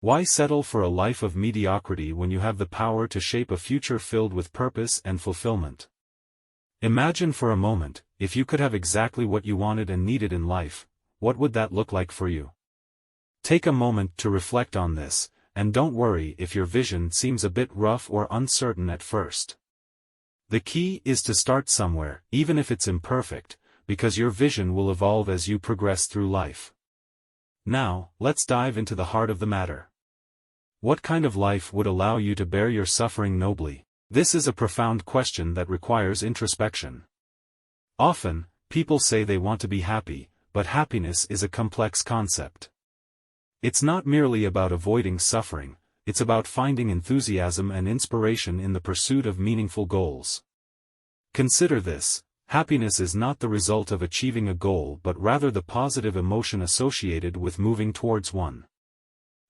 Why settle for a life of mediocrity when you have the power to shape a future filled with purpose and fulfillment? Imagine for a moment, if you could have exactly what you wanted and needed in life, what would that look like for you? Take a moment to reflect on this, and don't worry if your vision seems a bit rough or uncertain at first. The key is to start somewhere, even if it's imperfect, because your vision will evolve as you progress through life. Now, let's dive into the heart of the matter. What kind of life would allow you to bear your suffering nobly? This is a profound question that requires introspection. Often, people say they want to be happy, but happiness is a complex concept. It's not merely about avoiding suffering, it's about finding enthusiasm and inspiration in the pursuit of meaningful goals. Consider this: happiness is not the result of achieving a goal but rather the positive emotion associated with moving towards one.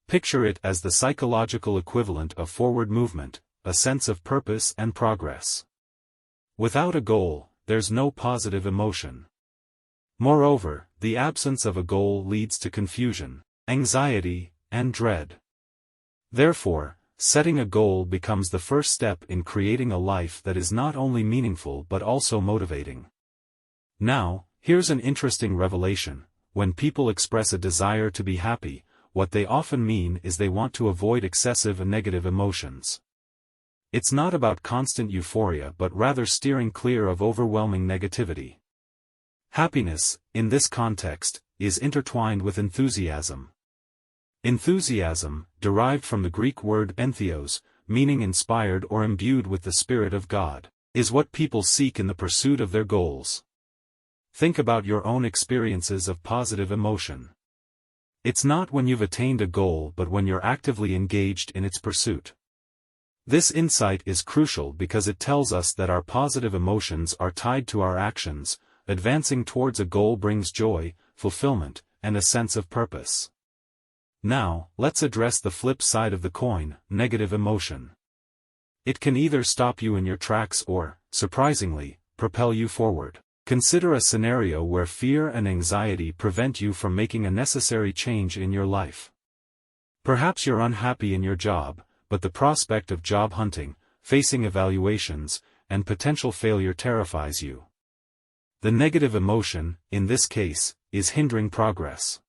Picture it as the psychological equivalent of forward movement, a sense of purpose and progress. Without a goal, there's no positive emotion. Moreover, the absence of a goal leads to confusion, anxiety, and dread. Therefore, setting a goal becomes the first step in creating a life that is not only meaningful but also motivating. Now, here's an interesting revelation: when people express a desire to be happy, what they often mean is they want to avoid excessive and negative emotions. It's not about constant euphoria but rather steering clear of overwhelming negativity. Happiness, in this context, is intertwined with enthusiasm. Enthusiasm, derived from the Greek word entheos, meaning inspired or imbued with the Spirit of God, is what people seek in the pursuit of their goals. Think about your own experiences of positive emotion. It's not when you've attained a goal but when you're actively engaged in its pursuit. This insight is crucial because it tells us that our positive emotions are tied to our actions. Advancing towards a goal brings joy, fulfillment, and a sense of purpose. Now, let's address the flip side of the coin: negative emotion. It can either stop you in your tracks or, surprisingly, propel you forward. Consider a scenario where fear and anxiety prevent you from making a necessary change in your life. Perhaps you're unhappy in your job, but the prospect of job hunting, facing evaluations, and potential failure terrifies you. The negative emotion, in this case, is hindering progress.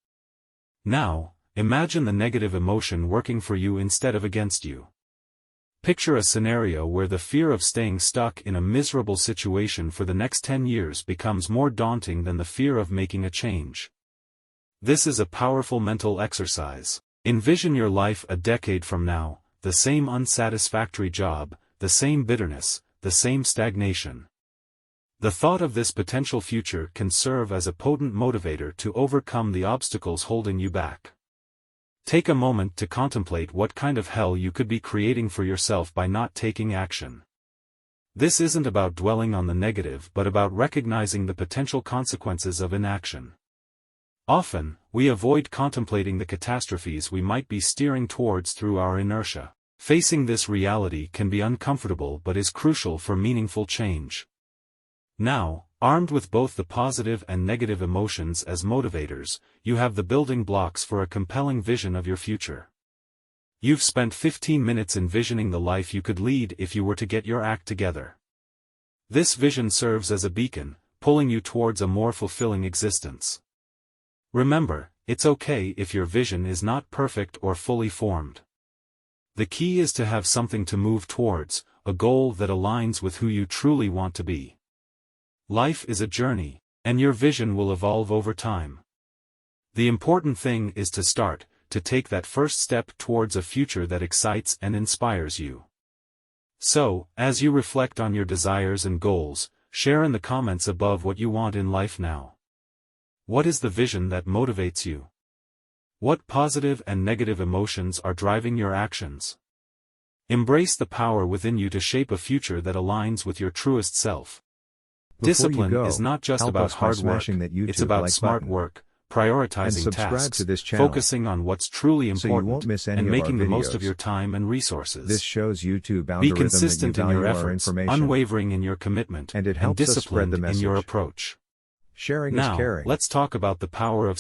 Now, imagine the negative emotion working for you instead of against you. Picture a scenario where the fear of staying stuck in a miserable situation for the next 10 years becomes more daunting than the fear of making a change. This is a powerful mental exercise. Envision your life a decade from now: the same unsatisfactory job, the same bitterness, the same stagnation. The thought of this potential future can serve as a potent motivator to overcome the obstacles holding you back. Take a moment to contemplate what kind of hell you could be creating for yourself by not taking action. This isn't about dwelling on the negative but about recognizing the potential consequences of inaction. Often, we avoid contemplating the catastrophes we might be steering towards through our inertia. Facing this reality can be uncomfortable but is crucial for meaningful change. Now, armed with both the positive and negative emotions as motivators, you have the building blocks for a compelling vision of your future. You've spent 15 minutes envisioning the life you could lead if you were to get your act together. This vision serves as a beacon, pulling you towards a more fulfilling existence. Remember, it's okay if your vision is not perfect or fully formed. The key is to have something to move towards, a goal that aligns with who you truly want to be. Life is a journey, and your vision will evolve over time. The important thing is to start, to take that first step towards a future that excites and inspires you. So, as you reflect on your desires and goals, share in the comments above what you want in life now. What is the vision that motivates you? What positive and negative emotions are driving your actions? Embrace the power within you to shape a future that aligns with your truest self. Discipline is not just about hard work, it's about smart work, prioritizing tasks, focusing on what's truly important, and making the most of your time and resources. This shows YouTube Be consistent in your efforts, unwavering in your commitment, and disciplined in your approach. Sharing is caring. Now, let's talk about the power of